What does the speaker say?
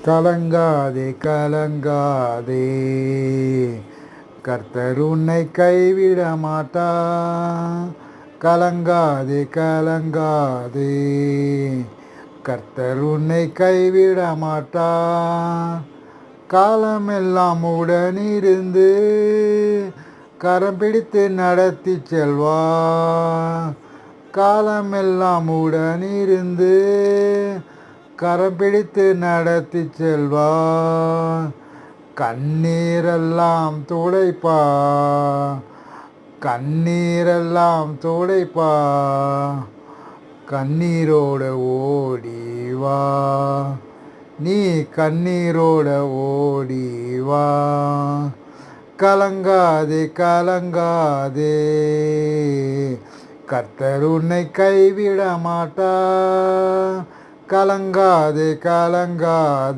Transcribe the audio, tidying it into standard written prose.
கலங்காதே கலங்காதே, கர்த்தர் உன்னை கைவிட மாட்டார். கலங்காதே கலங்காதே, கர்த்தர் உன்னை கைவிட மாட்டார். காலமெல்லாம் உடனிருந்து கரம் பிடித்து நடத்தி செல்வார். காலமெல்லாம் உடனிருந்து கரம் பிடித்து நடத்தி செல்வார். கண்ணீரெல்லாம் துடைப்பார். கண்ணீரெல்லாம் துடைப்பார். கண்ணீரோட ஓடிவா, நீ கண்ணீரோட ஓடிவா. கலங்காதே கலங்காதே, கர்த்தர் உன்னை கைவிட மாட்டார். கலங்காதே கலங்காதே.